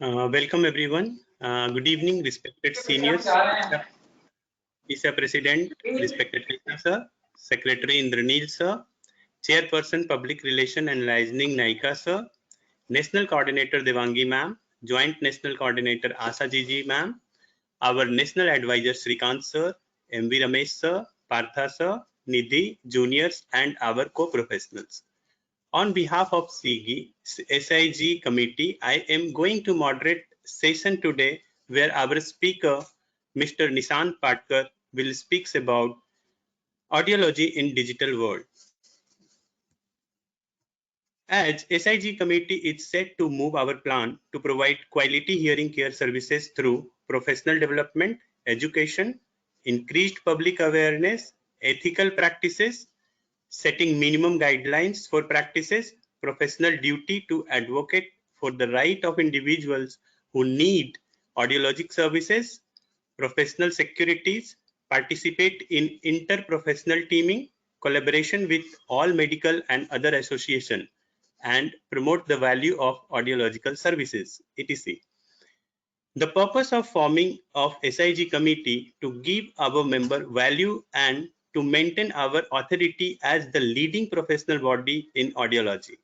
Welcome everyone. Good evening, respected seniors, ISA President, respected Krishna sir, Secretary Indranil sir, Chairperson Public Relation and Licensing Naika sir, National Coordinator Devangi ma'am, Joint National Coordinator Asa Jiji ma'am, our National Advisor Srikant sir, MV Ramesh sir, Partha sir, Nidhi, juniors and our co-professionals. On behalf of SIG committee, I am going to moderate session today where our speaker, Mr. Nishant Patkar, will speak about audiology in digital world. As SIG committee is set to move our plan to provide quality hearing care services through professional development, education, increased public awareness, ethical practices, setting minimum guidelines for practices, professional duty to advocate for the right of individuals who need audiologic services, professional securities, participate in interprofessional teaming, collaboration with all medical and other associations, and promote the value of audiological services, etc. The purpose of forming of SIG committee to give our member value and to maintain our authority as the leading professional body in audiology.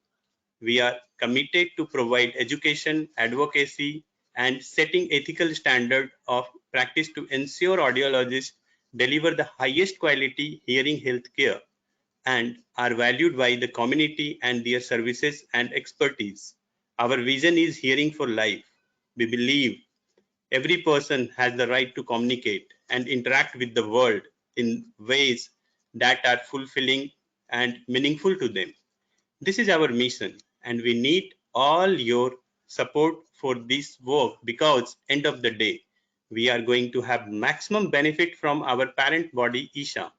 We are committed to provide education, advocacy, and setting ethical standard of practice to ensure audiologists deliver the highest quality hearing health care and are valued by the community and their services and expertise. Our vision is hearing for life. We believe every person has the right to communicate and interact with the world in ways that are fulfilling and meaningful to them. This is our mission, and we need all your support for this work because end of the day, we are going to have maximum benefit from our parent body ISHA,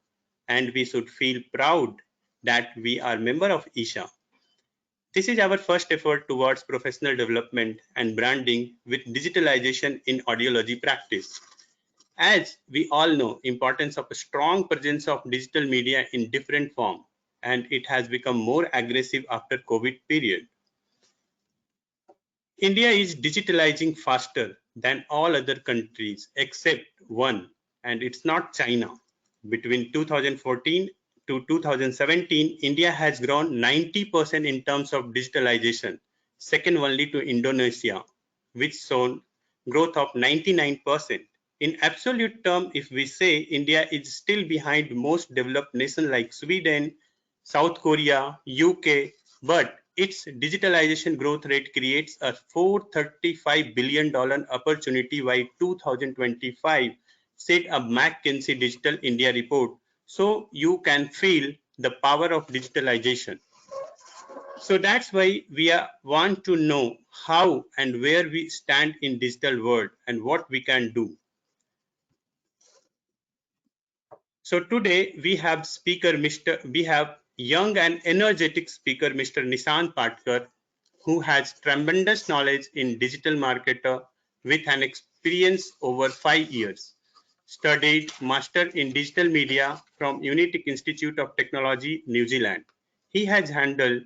and we should feel proud that we are member of ISHA. This is our first effort towards professional development and branding with digitalization in audiology practice. As we all know, importance of a strong presence of digital media in different form, and it has become more aggressive after COVID period. India is digitalizing faster than all other countries except one, and it's not China. Between 2014 to 2017, India has grown 90% in terms of digitalization, second only to Indonesia, which shown growth of 99%. In absolute term, if we say India is still behind most developed nations like Sweden, South Korea, UK, but its digitalization growth rate creates a $435 billion opportunity by 2025, said a McKinsey Digital India report. So you can feel the power of digitalization. So that's why we want to know how and where we stand in digital world and what we can do. So today we have young and energetic speaker Mr. Nishant Patkar, who has tremendous knowledge in digital marketer with an experience over 5 years. Studied Master in Digital Media from Unitic Institute of Technology, New Zealand. He has handled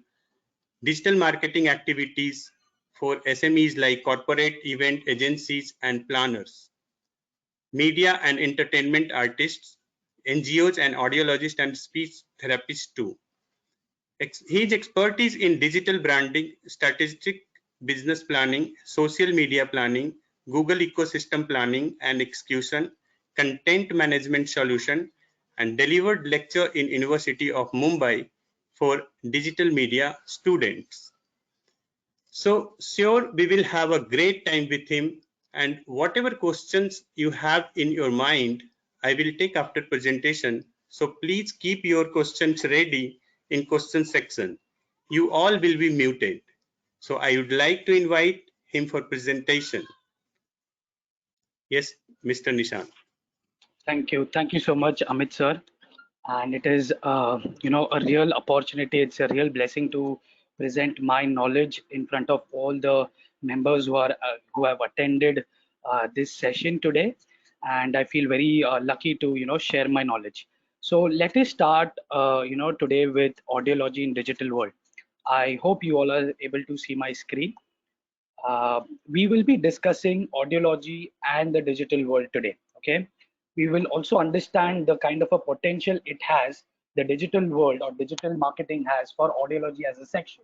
digital marketing activities for SMEs like corporate event agencies and planners, media and entertainment artists, NGOs and audiologists and speech therapists too. His expertise in digital branding, strategic business planning, social media planning, Google ecosystem planning and execution, content management solution, and delivered lecture in University of Mumbai for digital media students. So sure, we will have a great time with him, and whatever questions you have in your mind, I will take after presentation. So please keep your questions ready in question section. You all will be muted. So I would like to invite him for presentation. Yes, Mr. Nishant. Thank you. Thank you so much, Amit sir. And it is, a real opportunity. It's a real blessing to present my knowledge in front of all the members who have attended this session today. And I feel very lucky to, share my knowledge. So let us start, today with audiology in digital world. I hope you all are able to see my screen. We will be discussing audiology and the digital world today. Okay, we will also understand the kind of a potential it has, the digital world or digital marketing has for audiology as a section.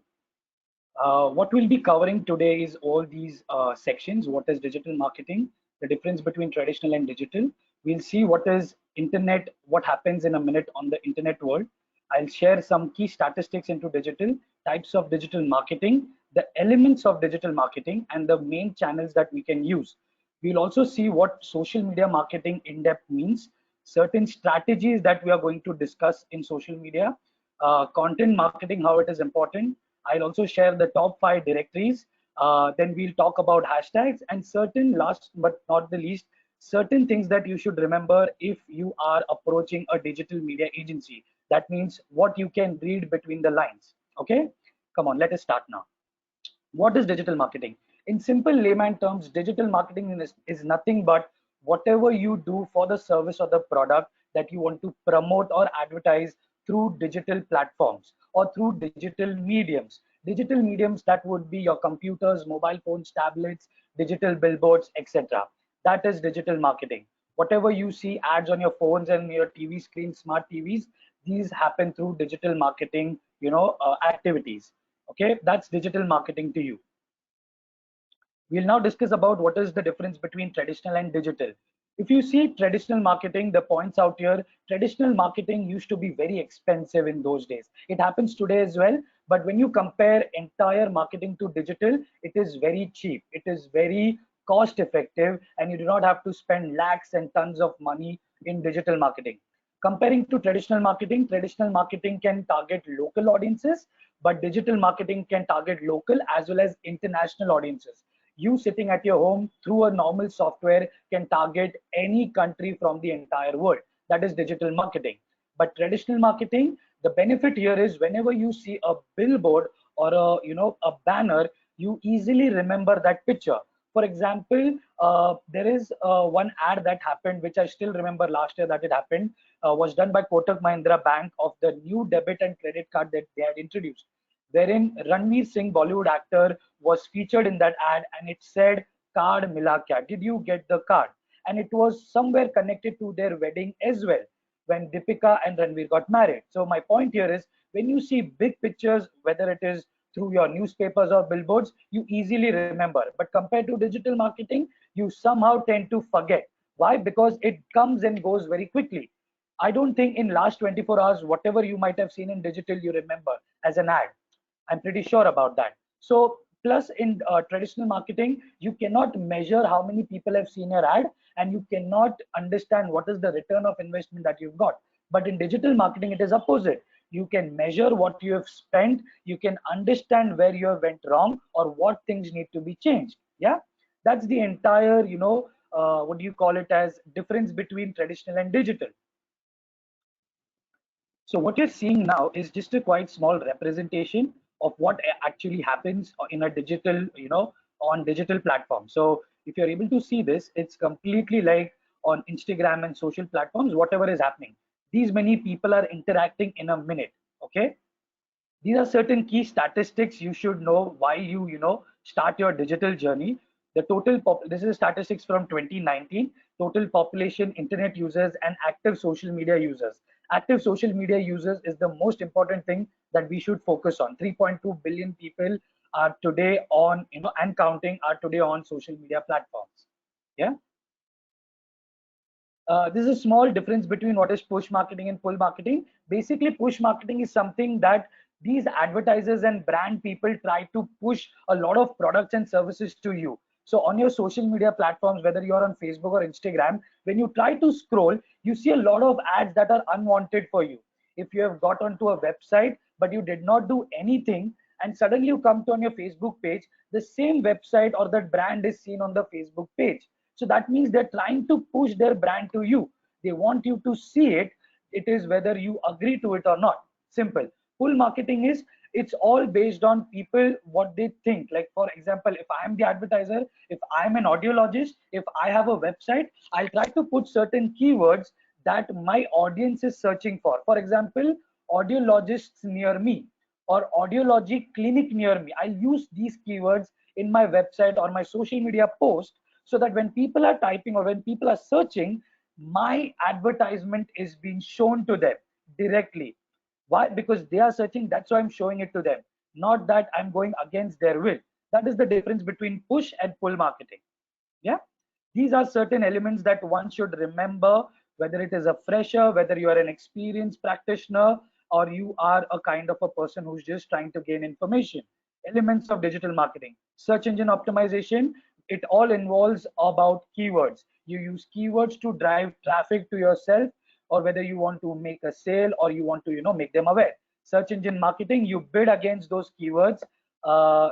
What we'll be covering today is all these sections. What is digital marketing? The difference between traditional and digital. We'll see what is internet, what happens in a minute on the internet world. I'll share some key statistics into digital, types of digital marketing, the elements of digital marketing, and the main channels that we can use. We'll also see what social media marketing in depth means, certain strategies that we are going to discuss in social media, content marketing, how it is important. I'll also share the top 5 directories. Then we'll talk about hashtags and certain, last but not the least, certain things that you should remember if you are approaching a digital media agency. That means what you can read between the lines. Okay, come on, let us start now. What is digital marketing? In simple layman terms, digital marketing is nothing but whatever you do for the service or the product that you want to promote or advertise through digital platforms or through digital mediums. Digital mediums, that would be your computers, mobile phones, tablets, digital billboards, etc. That is digital marketing. Whatever you see ads on your phones and your TV screens, smart TVs, these happen through digital marketing, activities. Okay, that's digital marketing to you. We'll now discuss about what is the difference between traditional and digital. If you see traditional marketing, the points out here, traditional marketing used to be very expensive in those days. It happens today as well, but when you compare entire marketing to digital, it is very cheap. It is very cost effective, and you do not have to spend lakhs and tons of money in digital marketing. Comparing to traditional marketing can target local audiences, but digital marketing can target local as well as international audiences. You sitting at your home through a normal software can target any country from the entire world. That is digital marketing. But traditional marketing, the benefit here is whenever you see a billboard or a banner, you easily remember that picture. For example, there is one ad that happened, which I still remember last year that it happened, was done by Kotak Mahindra Bank of the new debit and credit card that they had introduced, wherein Ranveer Singh, Bollywood actor, was featured in that ad, and it said, "Card mila kya? Did you get the card?" And it was somewhere connected to their wedding as well, when Deepika and Ranveer got married. So my point here is, when you see big pictures, whether it is through your newspapers or billboards, you easily remember. But compared to digital marketing, you somehow tend to forget. Why? Because it comes and goes very quickly. I don't think in last 24 hours, whatever you might have seen in digital, you remember as an ad. I'm pretty sure about that. So plus in traditional marketing, you cannot measure how many people have seen your ad, and you cannot understand what is the return of investment that you've got. But in digital marketing, it is opposite. You can measure what you have spent. You can understand where you have went wrong or what things need to be changed. Yeah, that's the entire, what do you call it as, difference between traditional and digital. So what you're seeing now is just a quite small representation of what actually happens in a digital, on digital platforms. So if you're able to see this, it's completely like on Instagram and social platforms, whatever is happening. These many people are interacting in a minute. Okay. These are certain key statistics you should know while you start your digital journey. The total this is statistics from 2019. Total population, internet users, and active social media users. Active social media users is the most important thing that we should focus on. 3.2 billion people are today on, and counting, are today on social media platforms. Yeah. This is a small difference between what is push marketing and pull marketing. Basically, push marketing is something that these advertisers and brand people try to push a lot of products and services to you. So on your social media platforms, whether you're on Facebook or Instagram, when you try to scroll, you see a lot of ads that are unwanted for you. If you have got onto a website, but you did not do anything, and suddenly you come to on your Facebook page, the same website or that brand is seen on the Facebook page. So that means they're trying to push their brand to you. They want you to see it. It is whether you agree to it or not. Simple. Pull marketing is, it's all based on people, what they think. Like for example, if I'm the advertiser, if I'm an audiologist, if I have a website, I'll try to put certain keywords that my audience is searching for. For example, audiologists near me or audiology clinic near me. I'll use these keywords in my website or my social media post, so that when people are typing or when people are searching, my advertisement is being shown to them directly. Why? Because they are searching, that's why I'm showing it to them, not that I'm going against their will. That is the difference between push and pull marketing. Yeah, these are certain elements that one should remember, whether it is a fresher, whether you are an experienced practitioner, or you are a kind of a person who's just trying to gain information. Elements of digital marketing: search engine optimization. It all involves about keywords. You use keywords to drive traffic to yourself, or whether you want to make a sale or you want to make them aware. Search engine marketing, you bid against those keywords.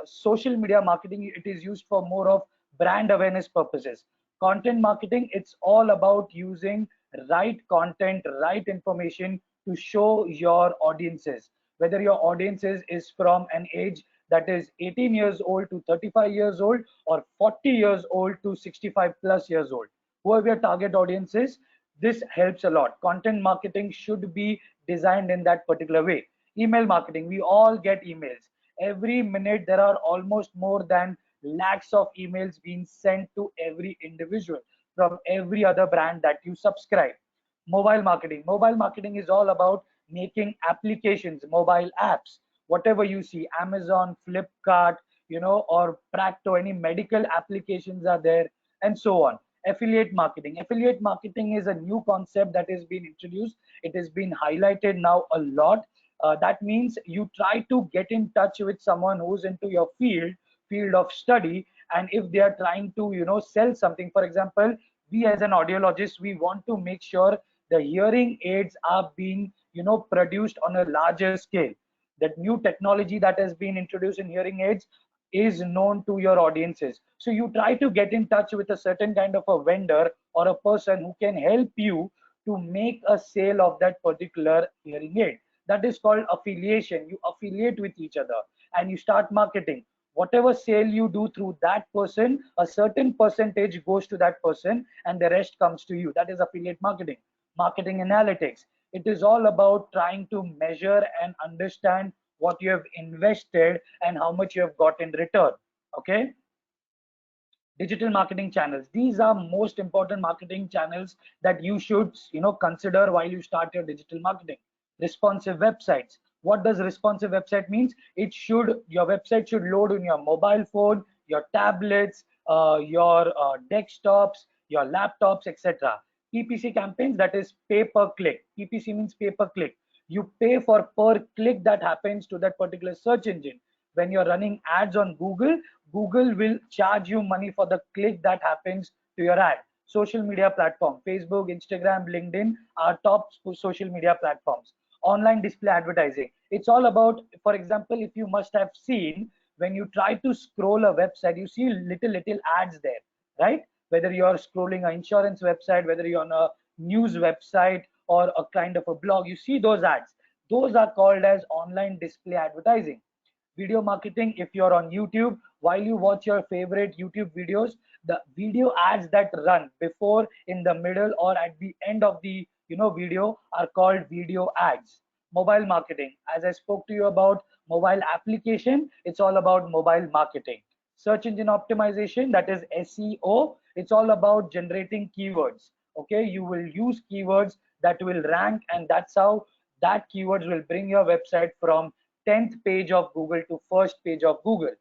Social media marketing, it is used for more of brand awareness purposes. Content marketing, it's all about using right content, right information to show your audiences, whether your audiences is from an age that is 18 years old to 35 years old, or 40 years old to 65 plus years old. Whoever your target audience is, this helps a lot. Content marketing should be designed in that particular way. Email marketing, we all get emails. Every minute there are almost more than lakhs of emails being sent to every individual from every other brand that you subscribe. Mobile marketing, mobile marketing is all about making applications, mobile apps. Whatever you see, Amazon, Flipkart, or Practo, any medical applications are there, and so on. Affiliate marketing, affiliate marketing is a new concept that has been introduced. It has been highlighted now a lot. That means you try to get in touch with someone who's into your field of study, and if they are trying to sell something. For example, we as an audiologist, we want to make sure the hearing aids are being produced on a larger scale. That new technology that has been introduced in hearing aids is known to your audiences, so you try to get in touch with a certain kind of a vendor or a person who can help you to make a sale of that particular hearing aid. That is called affiliation. You affiliate with each other and you start marketing. Whatever sale you do through that person, a certain percentage goes to that person and the rest comes to you. That is affiliate marketing. Marketing analytics, it is all about trying to measure and understand what you have invested and how much you have got in return. Okay. Digital marketing channels, these are most important marketing channels that you should consider while you start your digital marketing. Responsive websites, what does responsive website means? Your website should load on your mobile phone, your tablets, your desktops, your laptops, etc. PPC campaigns, that is pay per click. PPC means pay per click. You pay for per click that happens to that particular search engine. When you're running ads on Google will charge you money for the click that happens to your ad. Social media platform, Facebook, Instagram, LinkedIn are top social media platforms. Online display advertising, it's all about, for example, if you must have seen, when you try to scroll a website, you see little ads there, right? Whether you're scrolling an insurance website, whether you're on a news website or a kind of a blog, you see those ads. Those are called as online display advertising. Video marketing, if you're on YouTube, while you watch your favorite YouTube videos, the video ads that run before, in the middle, or at the end of the video are called video ads. Mobile marketing, as I spoke to you about mobile application, it's all about mobile marketing. Search engine optimization, that is SEO, it's all about generating keywords. Okay, you will use keywords that will rank, and that's how that keywords will bring your website from 10th page of Google to first page of Google.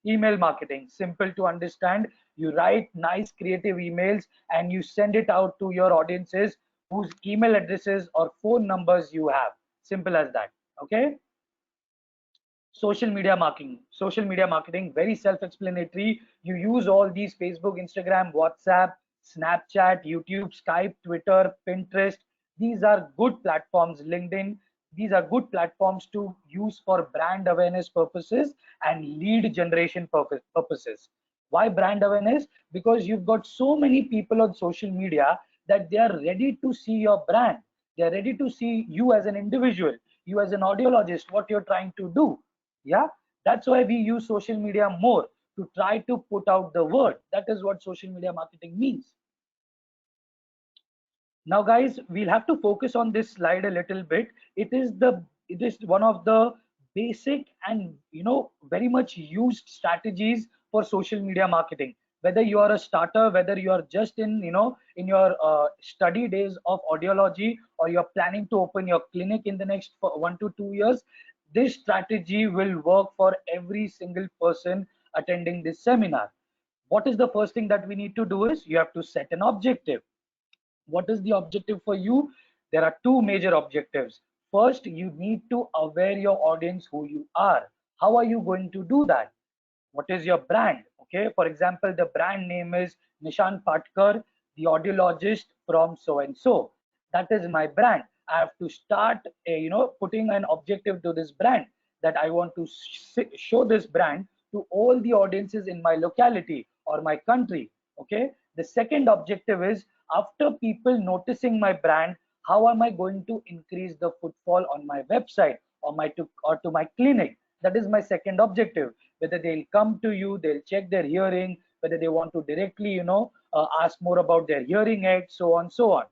Email marketing, simple to understand. You write nice creative emails and you send it out to your audiences whose email addresses or phone numbers you have. Simple as that. Okay. Social media marketing. Social media marketing, very self-explanatory. You use all these: Facebook, Instagram, WhatsApp, Snapchat, YouTube, Skype, Twitter, Pinterest. These are good platforms. LinkedIn, these are good platforms to use for brand awareness purposes and lead generation purposes. Why brand awareness? Because you've got so many people on social media that they are ready to see your brand. They are ready to see you as an individual, you as an audiologist, what you're trying to do. Yeah, that's why we use social media more, to try to put out the word. That is what social media marketing means. Now guys, we'll have to focus on this slide a little bit. It is one of the basic and very much used strategies for social media marketing. Whether you are a starter, whether you are just in, in your study days of audiology, or you're planning to open your clinic in the next 1 to 2 years, this strategy will work for every single person attending this seminar. What is the first thing that we need to do is you have to set an objective. What is the objective for you? There are two major objectives. First, you need to aware your audience who you are. How are you going to do that? What is your brand? Okay, for example, the brand name is Nishan Patkar, the audiologist from so and so. That is my brand. I have to start putting an objective to this brand, that I want to show this brand to all the audiences in my locality or my country. Okay, the second objective is, after people noticing my brand, how am I going to increase the footfall on my website or to my clinic? That is my second objective. Whether they'll come to you, they'll check their hearing, whether they want to directly ask more about their hearing aid, so on, so on.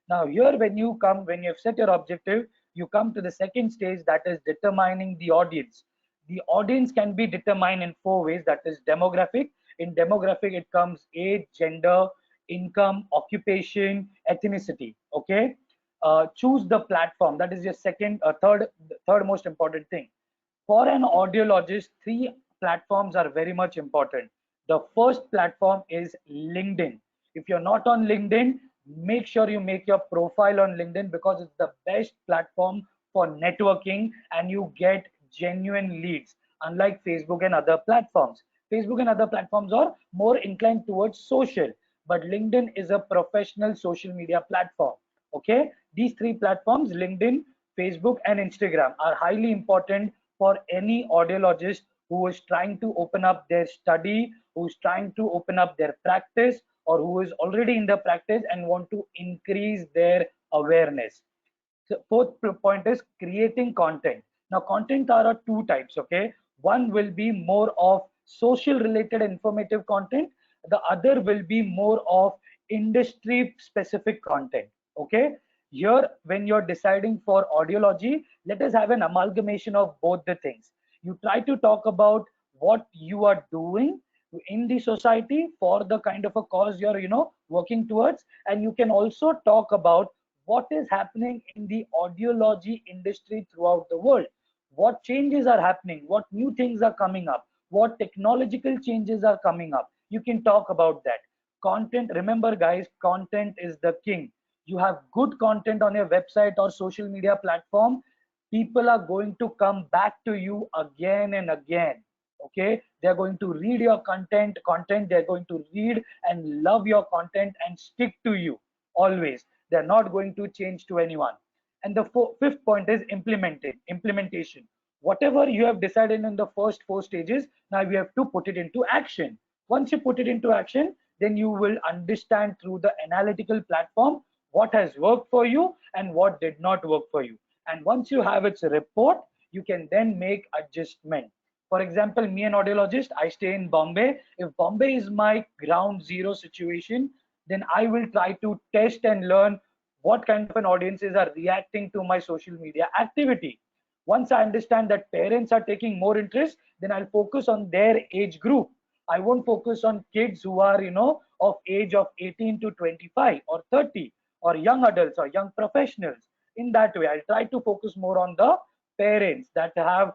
Now here, when you have set your objective, you come to the second stage, that is determining the audience. The audience can be determined in 4 ways. That is demographic. In demographic, it comes age, gender, income, occupation, ethnicity. Okay, choose the platform. That is your third most important thing. For an audiologist, three platforms are very much important. The first platform is LinkedIn. If you're not on LinkedIn, make sure you make your profile on LinkedIn, because it's the best platform for networking and you get genuine leads, unlike Facebook and other platforms. Facebook and other platforms are more inclined towards social, but LinkedIn is a professional social media platform. Okay, these three platforms, LinkedIn, Facebook, and Instagram, are highly important for any audiologist who is trying to open up their study, who is trying to open up their practice, or who is already in the practice and want to increase their awareness. So fourth point is creating content. Now, content are two types. Okay, one will be more of social related informative content. The other will be more of industry specific content. Okay, here, when you're deciding for audiology, let us have an amalgamation of both the things. You try to talk about what you are doing in the society for the kind of a cause you're working towards, and you can also talk about what is happening in the audiology industry throughout the world. What changes are happening, what new things are coming up, what technological changes are coming up. You can talk about that. Content, remember guys, content is the king. You have good content on your website or social media platform, people are going to come back to you again and again. Okay, they're going to read your content, they're going to read and love your content and stick to you always. They're not going to change to anyone. And the fifth point is implementation. Whatever you have decided in the first 4 stages, now you have to put it into action. Once you put it into action, then you will understand through the analytical platform what has worked for you and what did not work for you. And once you have its report, you can then make adjustment. For example, me, an audiologist, I stay in Bombay. If Bombay is my ground zero situation, then I will try to test and learn what kind of an audiences are reacting to my social media activity. Once I understand that parents are taking more interest, then I'll focus on their age group. I won't focus on kids who are, of age of 18 to 25 or 30, or young adults or young professionals. In that way, I'll try to focus more on the parents that have,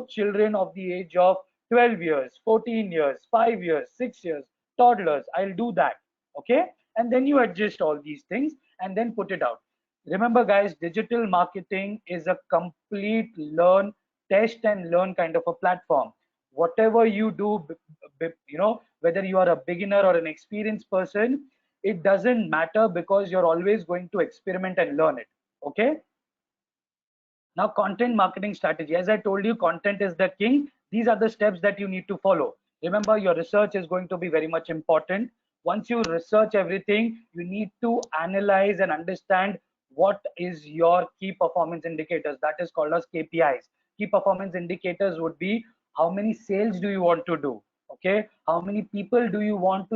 children of the age of 12 years, 14 years, 5 years, 6 years, toddlers. I'll do that. Okay. And then you adjust all these things and then put it out. Remember guys, digital marketing is a complete learn, test and learn kind of a platform. Whatever you do, whether you are a beginner or an experienced person, it doesn't matter, because you're always going to experiment and learn it. Okay. Now, content marketing strategy. As I told you, content is the king. These are the steps that you need to follow. Remember, your research is going to be very much important. Once you research everything, you need to analyze and understand what is your key performance indicators. That is called as KPIs. Key performance indicators would be, how many sales do you want to do? Okay, how many people do you want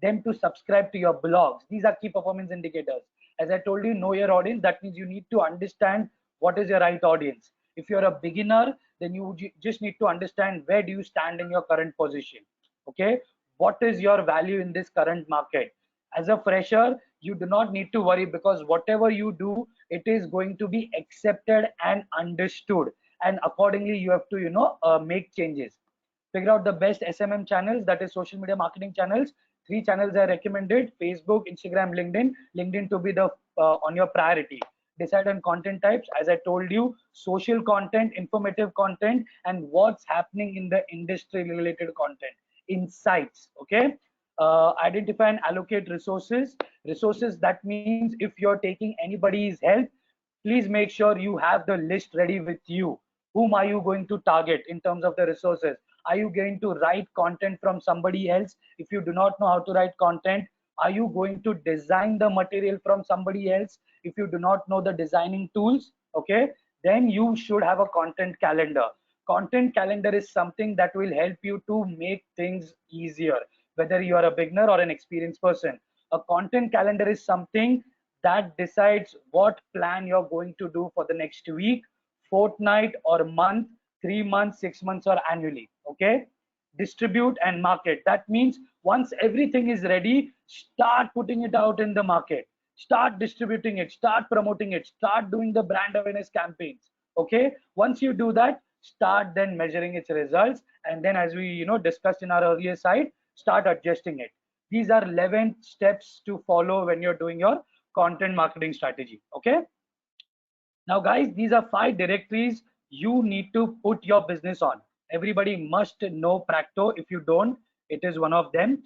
them to subscribe to your blogs? These are key performance indicators. As I told you, know your audience. That means you need to understand what is your right audience. If you're a beginner, then you just need to understand where do you stand in your current position. Okay, what is your value in this current market? As a fresher, you do not need to worry, because whatever you do, it is going to be accepted and understood, and accordingly you have to make changes. Figure out the best SMM channels, that is social media marketing channels. Three channels I recommended: Facebook, Instagram, LinkedIn. LinkedIn to be the on your priority. Decide on content types, as I told you: social content, informative content, and what's happening in the industry related content, insights. Okay, identify and allocate resources. Resources, that means if you're taking anybody's help, please make sure you have the list ready with you. Whom are you going to target in terms of the resources? Are you going to write content from somebody else? If you do not know how to write content, are you going to design the material from somebody else? If you do not know the designing tools, okay, then you should have a content calendar. Content calendar is something that will help you to make things easier, whether you are a beginner or an experienced person. A content calendar is something that decides what plan you're going to do for the next week, fortnight, or month, 3 months, 6 months, or annually. Okay, distribute and market. That means once everything is ready, start putting it out in the market, start distributing it, start promoting it, start doing the brand awareness campaigns. Okay, once you do that, start then measuring its results, and then, as we discussed in our earlier side, start adjusting it. These are 11 steps to follow when you're doing your content marketing strategy. Okay, now guys, these are 5 directories you need to put your business on. Everybody must know Practo. If you don't, it is one of them.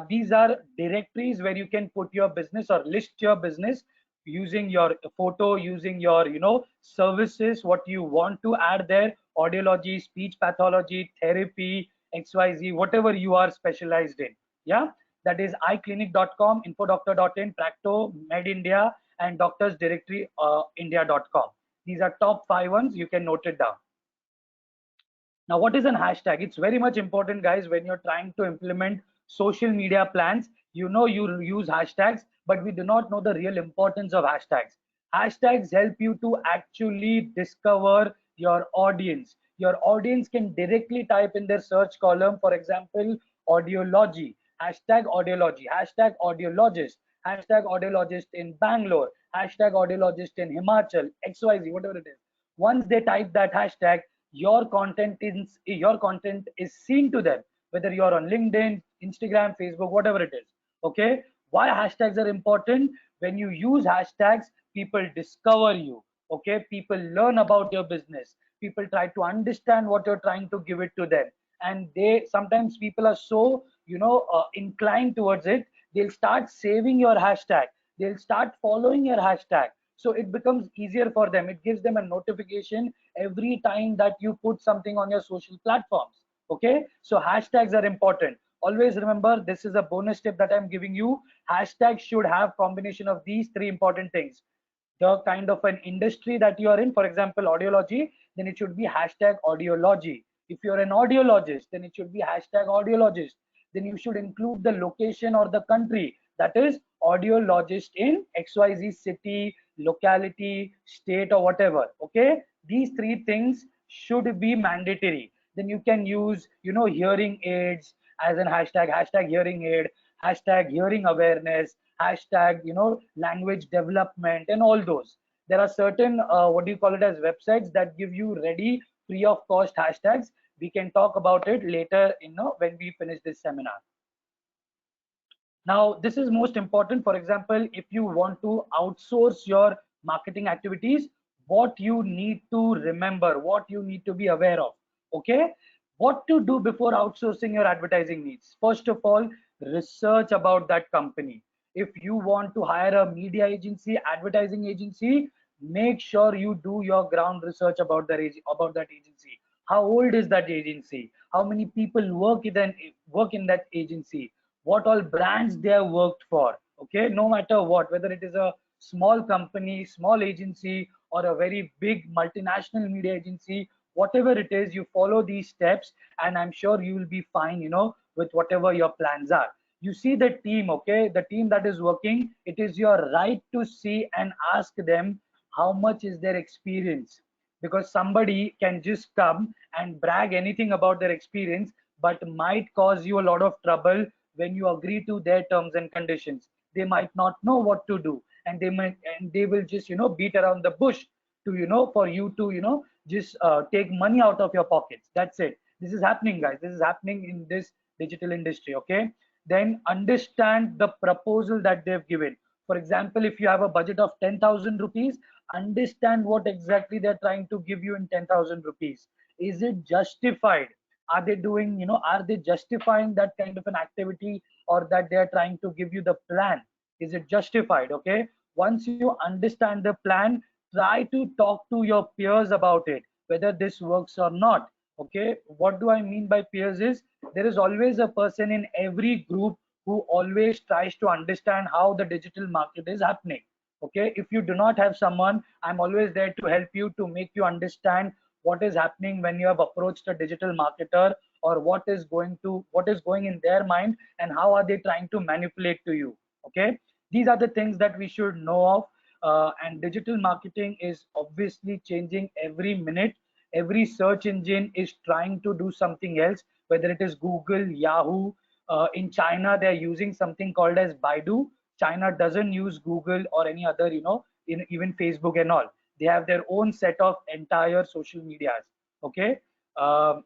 These are directories where you can put your business or list your business using your photo, using your services, what you want to add there: audiology, speech pathology, therapy, XYZ, whatever you are specialized in. Yeah, that is iclinic.com, infodoctor.in, Practo, MedIndia, and doctors directory india.com. These are top 5 ones. You can note it down. Now, what is an hashtag? It's very much important, guys, when you're trying to implement social media plans. You use hashtags, but we do not know the real importance of hashtags. Hashtags help you to actually discover your audience. Your audience can directly type in their search column, for example, audiology, hashtag audiologist, hashtag audiologist in Bangalore, hashtag audiologist in Himachal, XYZ, whatever it is. Once they type that hashtag, your content is seen to them, whether you're on LinkedIn, Instagram, Facebook, whatever it is. Okay, why hashtags are important? When you use hashtags, people discover you. Okay, people learn about your business, people try to understand what you're trying to give it to them, and they sometimes people are so inclined towards it, they'll start saving your hashtag, they'll start following your hashtag, so it becomes easier for them. It gives them a notification every time that you put something on your social platforms. Okay, so hashtags are important. Always remember, this is a bonus tip that I'm giving you. Hashtags should have combination of these 3 important things: the kind of an industry that you are in, for example audiology, then it should be hashtag audiology. If you're an audiologist, then it should be hashtag audiologist. Then you should include the location or the country, that is audiologist in XYZ city, locality, state, or whatever. Okay, these 3 things should be mandatory. Then you can use hearing aids as an hashtag hearing aid, hashtag hearing awareness, hashtag language development, and all those. There are certain what do you call it as websites that give you ready free of cost hashtags. We can talk about it later when we finish this seminar. Now, this is most important. For example, if you want to outsource your marketing activities, what you need to remember, what you need to be aware of. Okay, what to do before outsourcing your advertising needs? First of all, research about that company. If you want to hire a media agency, advertising agency, make sure you do your ground research about that agency. How old is that agency? How many people work in that agency? What all brands they have worked for. Okay, no matter what, whether it is a small company, small agency, or a very big multinational media agency, whatever it is, you follow these steps, and I'm sure you will be fine with whatever your plans are. You see the team, okay, the team that is working, it is your right to see and ask them how much is their experience, because somebody can just come and brag anything about their experience, but might cause you a lot of trouble when you agree to their terms and conditions. They might not know what to do, and they will just beat around the bush to for you to just take money out of your pockets. That's it. This is happening, guys. This is happening in this digital industry. Okay, then understand the proposal that they've given. For example, if you have a budget of 10,000 rupees, understand what exactly they're trying to give you in 10,000 rupees. Is it justified? Are they doing, are they justifying that kind of an activity, or that they're trying to give you the plan? Is it justified? Okay, once you understand the plan, try to talk to your peers about it, whether this works or not. Okay, what do I mean by peers is, there is always a person in every group who always tries to understand how the digital market is happening. Okay, if you do not have someone, I'm always there to help you, to make you understand what is happening when you have approached a digital marketer, or what is going in their mind, and how are they trying to manipulate to you. Okay, these are the things that we should know of. And digital marketing is obviously changing every minute. Every search engine is trying to do something else, whether it is Google, Yahoo. In China, they're using something called as Baidu. China doesn't use Google or any other, even Facebook and all. They have their own set of entire social medias. Okay. Um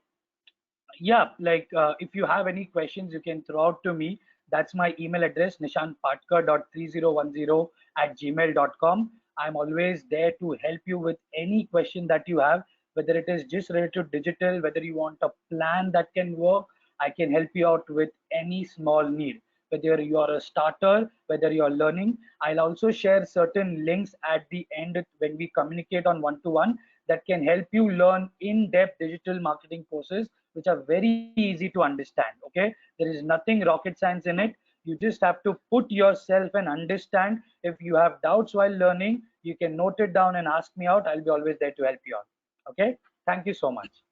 yeah, like if you have any questions, you can throw out to me. That's my email address, nishanpatkar.3010@gmail.com. I'm always there to help you with any question that you have, whether it is just related to digital, whether you want a plan that can work. I can help you out with any small need, whether you are a starter, whether you are learning. I'll also share certain links at the end when we communicate on one-to-one, that can help you learn in-depth digital marketing courses, which are very easy to understand. Okay, there is nothing rocket science in it. You just have to put yourself and understand. If you have doubts while learning, you can note it down and ask me out. I'll be always there to help you out. Okay, thank you so much.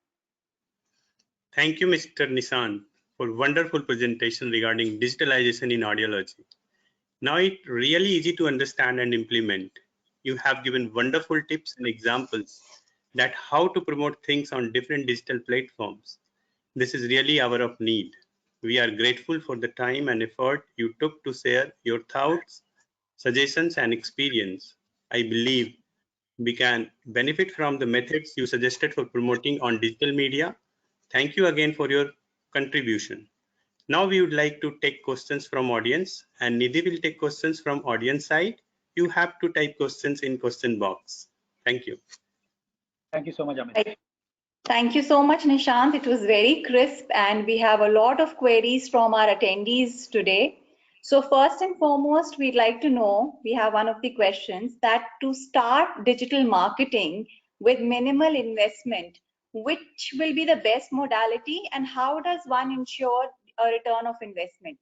Thank you, Mr. Nishan, for wonderful presentation regarding digitalization in audiology. Now it's really easy to understand and implement. You have given wonderful tips and examples that how to promote things on different digital platforms. This is really hour of need. We are grateful for the time and effort you took to share your thoughts, suggestions, and experience. I believe we can benefit from the methods you suggested for promoting on digital media. Thank you again for your contribution. Now we would like to take questions from audience, and Nidhi will take questions from audience side. You have to type questions in question box. Thank you. Thank you so much, Amit. Right. Thank you so much, Nishant. It was very crisp, and we have a lot of queries from our attendees today. So first and foremost, we'd like to know, we have one of the questions, that to start digital marketing with minimal investment, which will be the best modality, and how does one ensure a return of investment?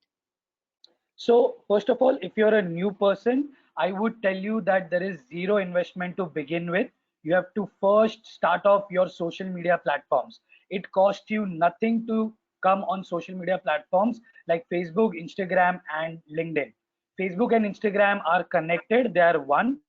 So first of all, if you're a new person, I would tell you that there is zero investment to begin with. You have to first start off your social media platforms. It costs you nothing to come on social media platforms like Facebook, Instagram, and LinkedIn. Facebook and Instagram are connected. They are one.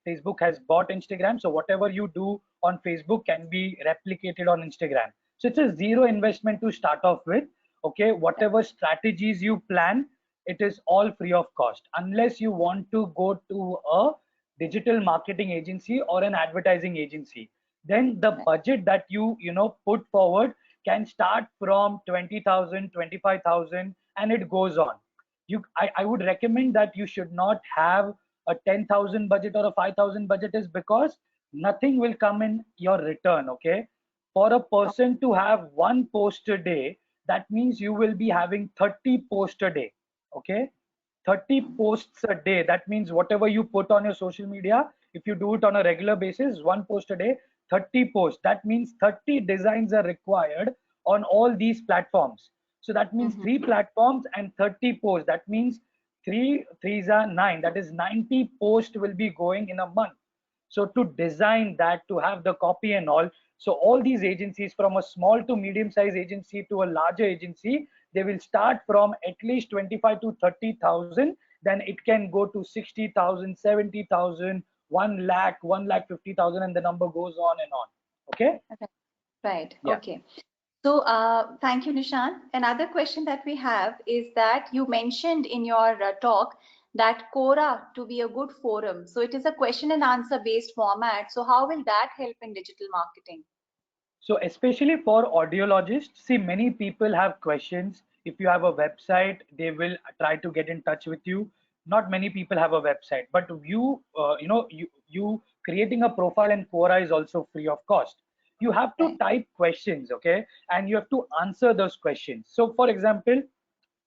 Facebook has bought Instagram. So whatever you do on Facebook can be replicated on Instagram. So it's a zero investment to start off with. Okay, whatever strategies you plan, it is all free of cost, unless you want to go to a digital marketing agency or an advertising agency. Then the budget that you put forward can start from 20,000, 25,000, and it goes on. I would recommend that you should not have a 10,000 budget or a 5,000 budget, is because nothing will come in your return. Okay, for a person to have one post a day, that means you will be having 30 posts a day. Okay, 30 posts a day. That means whatever you put on your social media, if you do it on a regular basis, one post a day, 30 posts. That means 30 designs are required on all these platforms. So that means three platforms and 30 posts. That means three threes are nine. That is 90 posts will be going in a month. So to design that, to have the copy and all, so all these agencies, from a small to medium size agency to a larger agency, they will start from at least 25 to 30,000. Then it can go to 60,000, 70,000, 1 lakh, 1,50,000, and the number goes on and on. Okay. Right. Yeah. Okay. So thank you, Nishant. Another question that we have is that you mentioned in your talk that Quora to be a good forum. So it is a question and answer based format. So how will that help in digital marketing? So especially for audiologists, see, many people have questions. If you have a website, they will try to get in touch with you. Not many people have a website, but you creating a profile in Quora is also free of cost. You have to Right. type questions, okay, and you have to answer those questions. So, for example,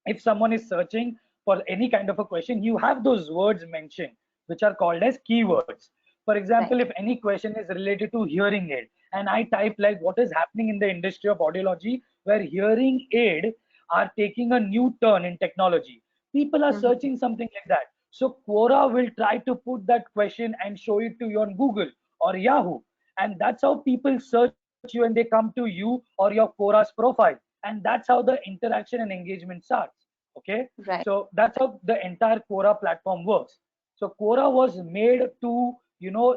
if someone is searching for any kind of a question, you have those words mentioned, which are called as keywords. For example, Right. if any question is related to hearing aid, and I type like what is happening in the industry of audiology, where hearing aid are taking a new turn in technology, people are Mhm. searching something like that. So Quora will try to put that question and show it to you on Google or Yahoo, and that's how people search you and they come to you or your Quora's profile, and that's how the interaction and engagement starts. Okay, Right. so that's how the entire Quora platform works. So Quora was made to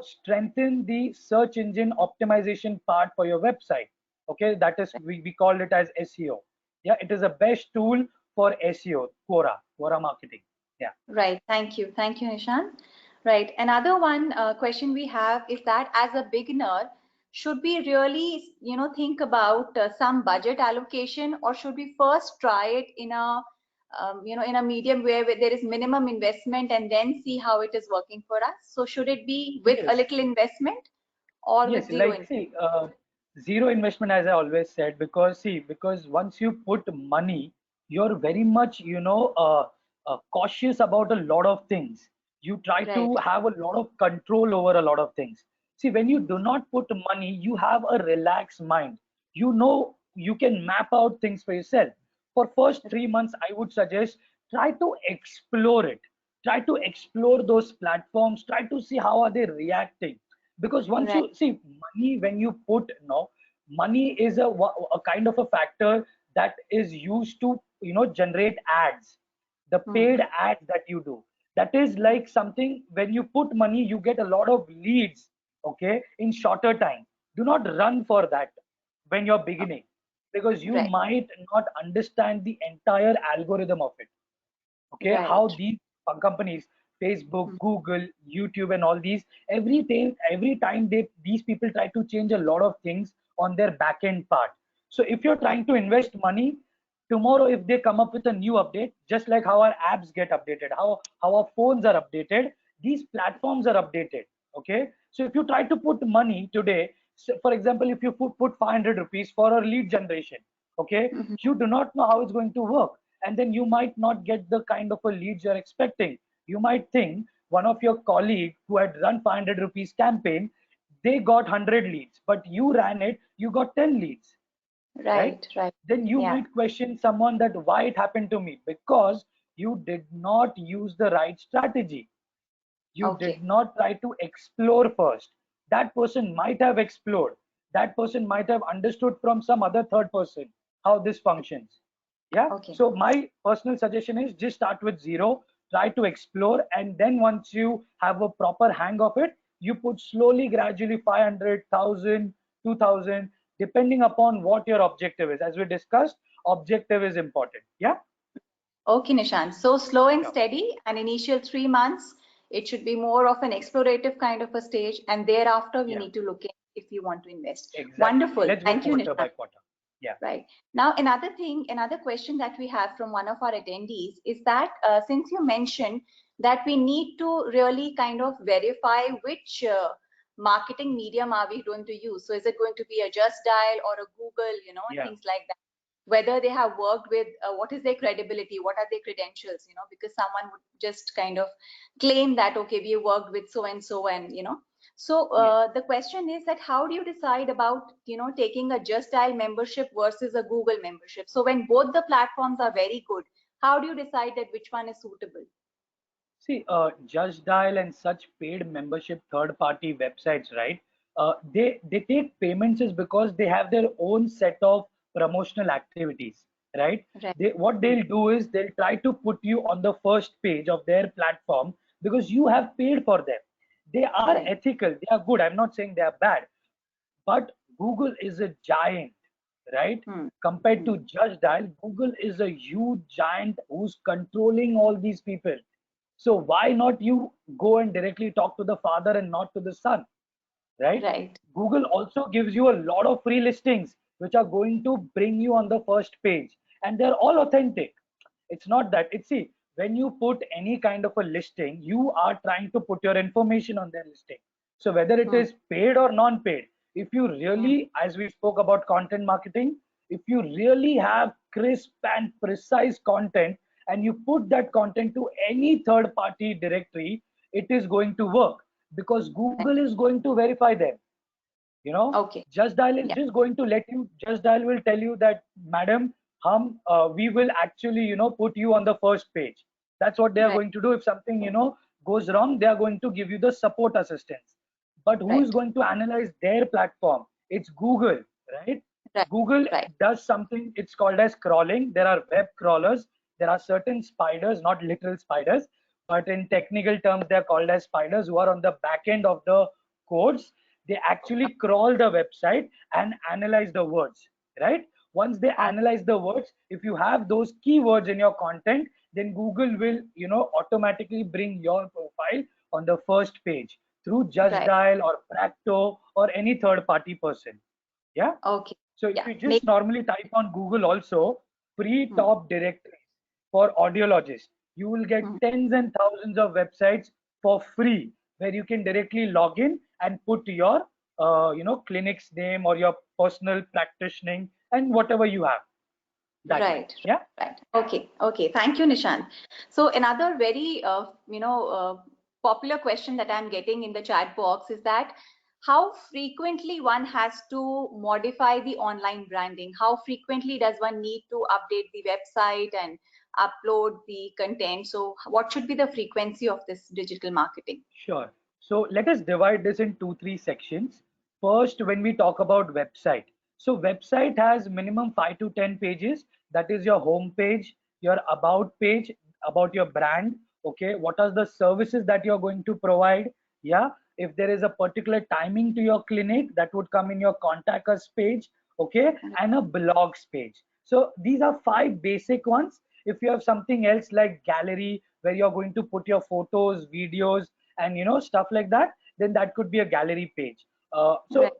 strengthen the search engine optimization part for your website. Okay, that is, we call it as SEO. Yeah, it is a best tool for SEO. Quora marketing. Yeah. Right. Thank you. Thank you, Nishant. Right. Another one question we have is that as a beginner, should we really, think about some budget allocation, or should we first try it in a, in a medium where there is minimum investment and then see how it is working for us? So should it be with a Yes. little investment or with Yes, zero like investment? see, zero investment, as I always said, because see, because once you put money, you're very much, cautious about a lot of things. You try to Right. have a lot of control over a lot of things. See, when you do not put money, you have a relaxed mind. You know, you can map out things for yourself. For first 3 months, I would suggest try to explore it. Try to explore those platforms. Try to see how are they reacting, because once Right. you see money, when you put money is a kind of a factor that is used to generate ads, the Hmm. paid ads that you do. That is like something, when you put money you get a lot of leads, okay, in shorter time. Do not run for that when you're beginning, because you Right. might not understand the entire algorithm of it. Okay, how Right. these companies, Facebook, Hmm. Google, YouTube, and all these, every time these people try to change a lot of things on their back end part. So if you're trying to invest money, tomorrow if they come up with a new update, just like how our apps get updated, how our phones are updated, these platforms are updated. Okay, so if you try to put money today, so for example, if you put 500 rupees for a lead generation, okay, Mhm. you do not know how it's going to work, and then you might not get the kind of a leads you're expecting. You might think one of your colleague who had run 500 rupees campaign, they got 100 leads, but you ran it, you got 10 leads, right? Right. Right. Then you Yeah. might question someone that why it happened to me, because you did not use the right strategy. You did Okay. not try to explore first. That person might have explored. That person might have understood from some other third person how this functions. Yeah. Okay. So my personal suggestion is just start with zero, try to explore, and then once you have a proper hang of it, you put slowly, gradually 500, 1,000, 2,000, depending upon what your objective is. As we discussed, objective is important. Yeah. Okay, Nishant. So slow and Sure. steady, and initial 3 months, it should be more of an explorative kind of a stage, and thereafter we Yeah. need to look in if you want to invest. Exactly. Wonderful. Let's go Thank you, quarter by Nishant. quarter. Yeah. Right. Now, another thing, another question that we have from one of our attendees is that since you mentioned that we need to really kind of verify which marketing medium are we going to use. So is it going to be a Just Dial or a Google, Yeah. things like that? Whether they have worked with, what is their credibility, what are their credentials, because someone would just kind of claim that, okay, we worked with so and so, and so Yes. the question is that how do you decide about taking a Just Dial membership versus a Google membership? So when both the platforms are very good, how do you decide that which one is suitable? See, Just Dial and such paid membership third-party websites, right? They take payments is because they have their own set of promotional activities, right? Right. What they'll do is they'll try to put you on the first page of their platform because you have paid for them. They are Right. ethical, they are good. I'm not saying they are bad, but Google is a giant, right? Hmm. Compared to Just Dial, Google is a huge giant who's controlling all these people. So why not you go and directly talk to the father and not to the son, right? Right. Google also gives you a lot of free listings which are going to bring you on the first page, and they're all authentic. It's not that it's see, when you put any kind of a listing, you are trying to put your information on their listing. So whether it is paid or non-paid, if you really, as we spoke about content marketing, if you really have crisp and precise content and you put that content to any third party directory, it is going to work because Google is going to verify them. Okay. Just Dial is Yeah. just going to let you, Just Dial will tell you that, madam, we will actually, put you on the first page. That's what they are Right. going to do. If something, goes wrong, they are going to give you the support assistance. But who is Right. going to analyze their platform? It's Google, right? Right. Google Right. does something, it's called as crawling. There are web crawlers. There are certain spiders, not literal spiders, but in technical terms, they're called as spiders who are on the back end of the codes. They actually crawl the website and analyze the words, right? Once they analyze the words, if you have those keywords in your content, then Google will, automatically bring your profile on the first page through Just Right. Dial or Practo or any third party person. Yeah. Okay. So if Yeah. you just normally type on Google also free Hmm. top directories for audiologists, you will get Hmm. tens and thousands of websites for free where you can directly log in and put your clinic's name or your personal practicing and whatever you have that way. Right. Yeah. Right. Okay. Okay. Thank you, Nishant. So another very, popular question that I'm getting in the chat box is that how frequently one has to modify the online branding? How frequently does one need to update the website and upload the content? So what should be the frequency of this digital marketing? Sure. So let us divide this in two, three sections. First, when we talk about website. So website has minimum 5 to 10 pages. That is your home page, your about page, about your brand. Okay. What are the services that you're going to provide? Yeah. If there is a particular timing to your clinic, that would come in your contact us page. Okay. And a blogs page. So these are 5 basic ones. If you have something else like gallery where you're going to put your photos, videos, and stuff like that, then that could be a gallery page. So Right.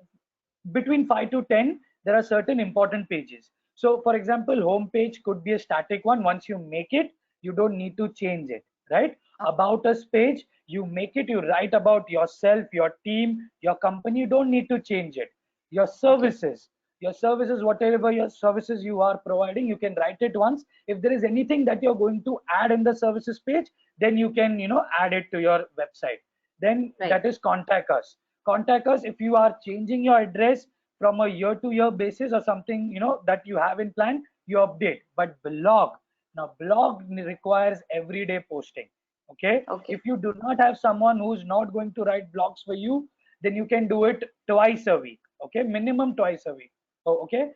between 5 to 10 there are certain important pages. So for example, home page could be a static one. Once you make it, you don't need to change it, right? About us page, you make it, you write about yourself, your team, your company, you don't need to change it. Your services, whatever your services you are providing, you can write it once. If there is anything that you're going to add in the services page, then you can add it to your website. Then Right. that is contact us. Contact us if you are changing your address from a year to year basis or something that you have in plan, you update. But blog requires everyday posting. Okay. Okay. If you do not have someone who's not going to write blogs for you, then you can do it twice a week. Okay, minimum twice a week. Oh, okay.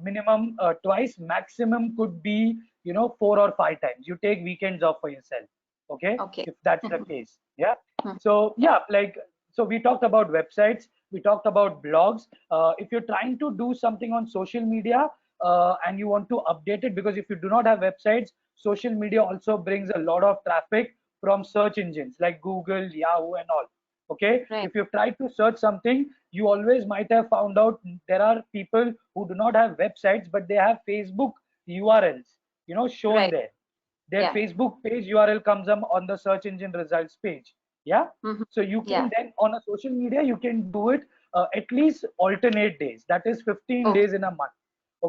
Minimum twice, maximum could be 4 or 5 times. You take weekends off for yourself. Okay, Okay. if that's the case. Yeah. Mhm. So yeah, so we talked about websites, we talked about blogs. If you're trying to do something on social media and you want to update it, because if you do not have websites, social media also brings a lot of traffic from search engines like Google, Yahoo, and all. Okay, Right. if you've tried to search something, you always might have found out there are people who do not have websites, but they have Facebook URLs, shown Right. there. Their Yeah. Facebook page URL comes up on the search engine results page. Yeah. Mhm. So you Yeah. can then on a social media, you can do it at least alternate days. That is 15 Okay. days in a month.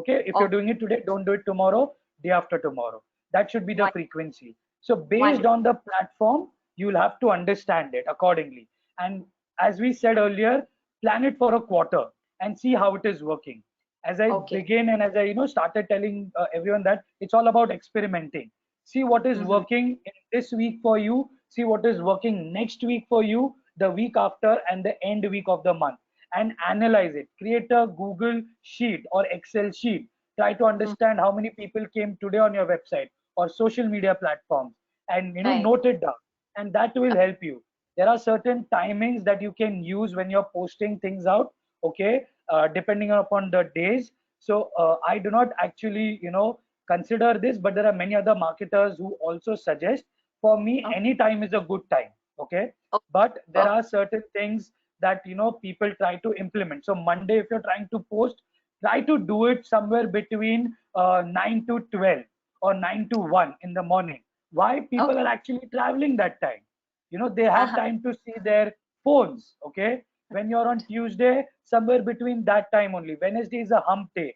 Okay. If you're doing it today, don't do it tomorrow, day after tomorrow. That should be the frequency. So based on the platform, you'll have to understand it accordingly. And as we said earlier, plan it for a quarter and see how it is working. As I Okay. begin and as I started telling everyone that it's all about experimenting. See what is working in this week for you, see what is working next week for you, the week after, and the end week of the month, and analyze it. Create a Google sheet or Excel sheet. Try to understand how many people came today on your website or social media platforms, and Right. note it down, and that will help you. There are certain timings that you can use when you're posting things out. Okay. depending upon the days. So I do not actually, consider this, but there are many other marketers who also suggest, for me, Okay. any time is a good time. Okay. Okay. But there Okay. are certain things that, people try to implement. So Monday, if you're trying to post, try to do it somewhere between 9 to 12 or 9 to 1 in the morning. Why? People Okay. are actually traveling that time. They have Uh-huh. time to see their phones. Okay. When you're on Tuesday, somewhere between that time only. Wednesday is a hump day.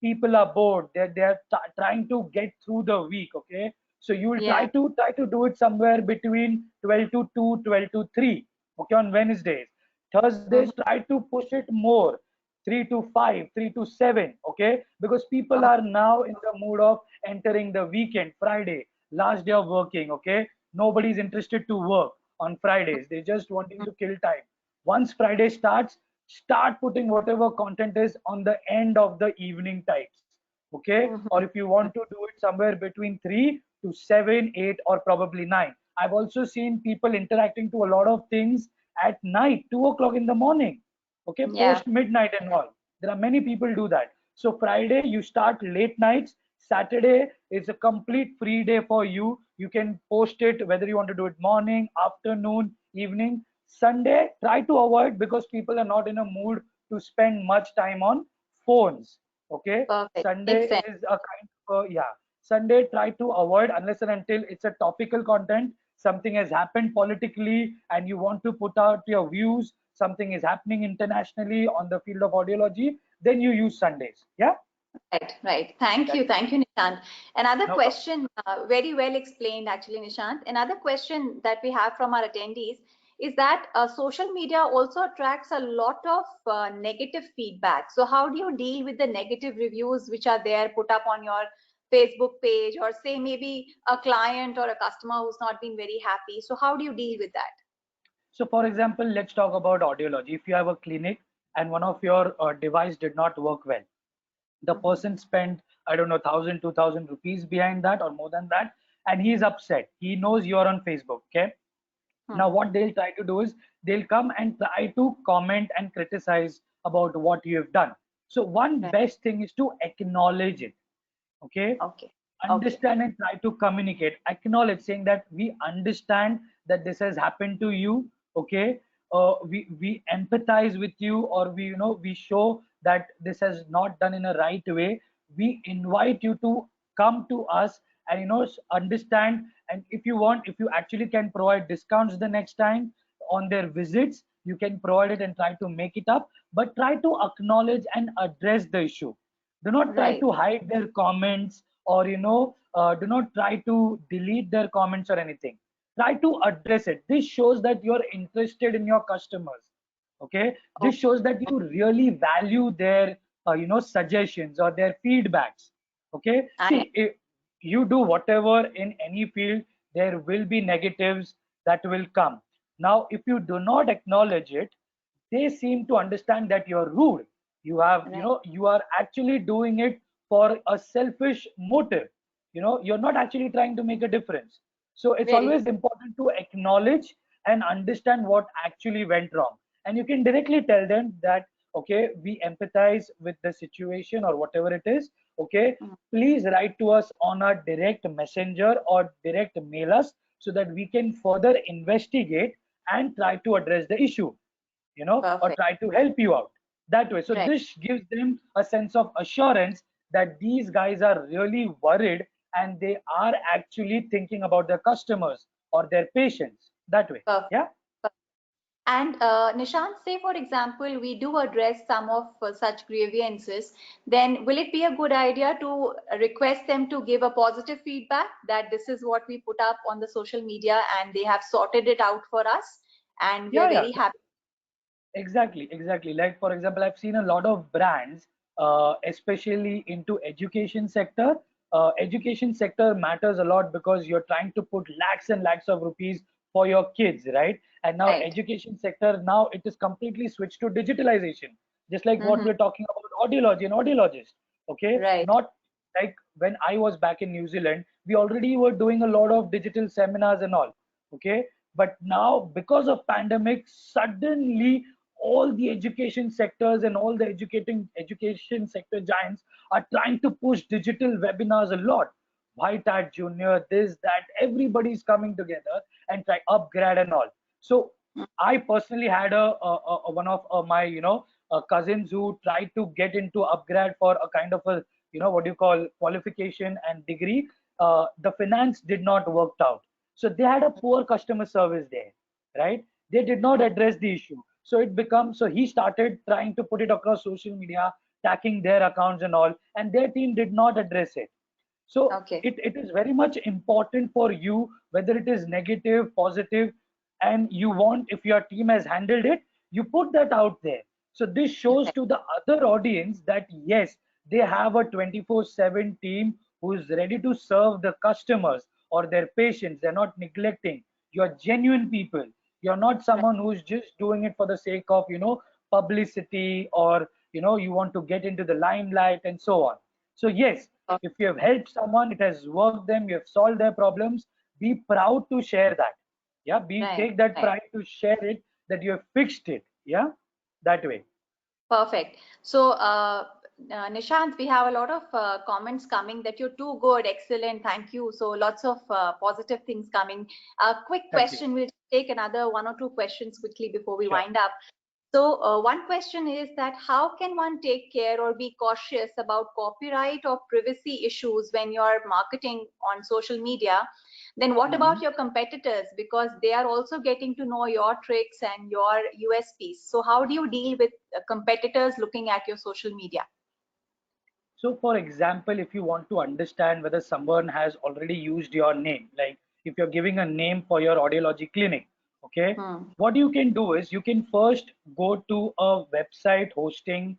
People are bored. They're trying to get through the week. Okay. So you will try Yeah. to do it somewhere between 12 to 2, 12 to 3. Okay, on Wednesdays. Thursdays, Mhm. try to push it more. 3 to 5, 3 to 7. Okay. Because people Okay. are now in the mood of entering the weekend, Friday, last day of working. Okay. Nobody's interested to work on Fridays. They're just wanting to kill time. Once Friday starts, start putting whatever content is on the end of the evening times. Okay. Mhm. Or if you want to do it somewhere between 3 to 7, 8, or probably 9. I've also seen people interacting to a lot of things at night, 2 o'clock in the morning. Okay. Yeah. Post midnight and all. There are many people do that. So Friday, you start late nights. Saturday is a complete free day for you. You can post it whether you want to do it morning, afternoon, evening. Sunday, try to avoid because people are not in a mood to spend much time on phones. Okay. Perfect. Makes Sunday sense. is a kind of yeah. Sunday, try to avoid unless and until it's a topical content. Something has happened politically and you want to put out your views. Something is happening internationally on the field of audiology. Then you use Sundays. Yeah. Right, right. Thank That you. Thank you, Nishant. Another no problem. question, very well explained, actually, Nishant. Another question that we have from our attendees is that social media also attracts a lot of negative feedback. So, how do you deal with the negative reviews which are there put up on your Facebook page, or say maybe a client or a customer who's not been very happy? So, how do you deal with that? So, for example, let's talk about audiology. If you have a clinic and one of your device did not work well, the Mhm. person spent, I don't know, 1,000, 2,000 rupees behind that or more than that, and he's upset. He knows you're on Facebook. Okay. Hmm. Now, what they'll try to do is they'll come and try to comment and criticize about what you have done. So, one Right. best thing is to acknowledge it. Okay. Okay. Okay. Understand and try to communicate, acknowledge, saying that we understand that this has happened to you. Okay. We empathize with you, or we show that this has not done in a right way. We invite you to come to us and understand, and if you want, if you actually can provide discounts the next time on their visits, you can provide it and try to make it up, but try to acknowledge and address the issue. Do not try Right. to hide their comments, or do not try to delete their comments or anything. Try to address it. This shows that you're interested in your customers. Okay. This Okay. shows that you really value their suggestions or their feedbacks. Okay. I See, if you do whatever in any field, there will be negatives that will come. Now if you do not acknowledge it, they seem to understand that you're rude. right. You are actually doing it for a selfish motive. You're not actually trying to make a difference. So it's Very. always important to acknowledge and understand what actually went wrong, and you can directly tell them that, okay, we empathize with the situation or whatever it is. Okay, Mm. please write to us on a direct messenger or direct mail us so that we can further investigate and try to address the issue, or Perfect. try to help you out that way. So Right. this gives them a sense of assurance that these guys are really worried and they are actually thinking about their customers or their patients that way. Perfect. Yeah. And Nishant, say for example, we do address some of such grievances, then will it be a good idea to request them to give a positive feedback that this is what we put up on the social media and they have sorted it out for us and we are Yeah, yeah. very happy? Exactly. Like for example, I've seen a lot of brands, especially into education sector. Education sector matters a lot because you're trying to put lakhs and lakhs of rupees for your kids, right? And now Right. education sector, now it is completely switched to digitalization, just like what Mm-hmm. we're talking about audiology and audiologists. Okay, Right. not like when I was back in New Zealand, we already were doing a lot of digital seminars and all. Okay, but now because of pandemic, suddenly all the education sectors and all the education sector giants are trying to push digital webinars a lot. White Hat Junior, this, that, everybody's coming together and try upgrade and all. So I personally had one of my cousins who tried to get into upgrade for a kind of a what do you call qualification and degree. The finance did not work out, so they had a poor customer service there, right? They did not address the issue, so it becomes, so he started trying to put it across social media, tracking their accounts and all, and their team did not address it. So Okay. it is very much important for you, whether it is negative, positive, and you want, if your team has handled it, you put that out there. So this shows Right. to the other audience that yes, they have a 24/7 team who is ready to serve the customers or their patients. They're not neglecting. You're genuine people. You're not Right. someone who's just doing it for the sake of, publicity, or, you want to get into the limelight and so on. So yes, if you have helped someone, it has worked them, you have solved their problems, be proud to share that. Yeah, Right. take that Right. pride to share it, that you have fixed it. Yeah, that way. Perfect. So, Nishant, we have a lot of comments coming that you're too good, excellent, thank you. So, lots of positive things coming. A quick Thank you. question. We'll take another one or two questions quickly before we Sure. wind up. So, one question is that how can one take care or be cautious about copyright or privacy issues when you're marketing on social media? Then what about your competitors? Because they are also getting to know your tricks and your USPs. So how do you deal with competitors looking at your social media? So, for example, if you want to understand whether someone has already used your name, like if you're giving a name for your audiology clinic, okay, what you can do is you can first go to a website hosting,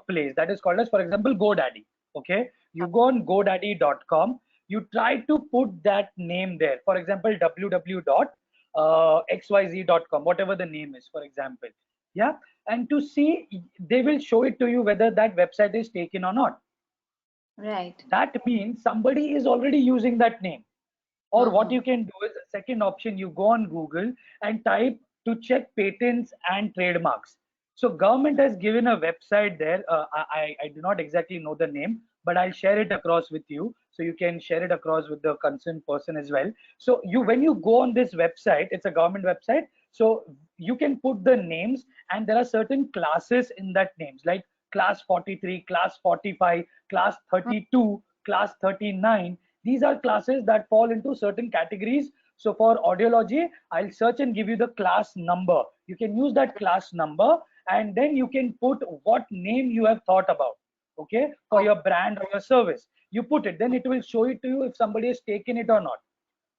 place that is called as, for example, GoDaddy. Okay, you go on GoDaddy.com, you try to put that name there. For example, www.xyz.com, whatever the name is, for example. Yeah, and to see, they will show it to you whether that website is taken or not. Right. That means somebody is already using that name. Or what you can do is, the second option, you go on Google and type to check patents and trademarks. So government has given a website there. I do not exactly know the name, but I'll share it across with you, so you can share it across with the concerned person as well. So when you go on this website, it's a government website, so you can put the names, and there are certain classes in that names, like class 43, class 45, class 32, class 39. These are classes that fall into certain categories. So for audiology, I'll search and give you the class number. You can use that class number, and then you can put what name you have thought about, okay, for your brand or your service. You put it, then it will show it to you if somebody has taken it or not.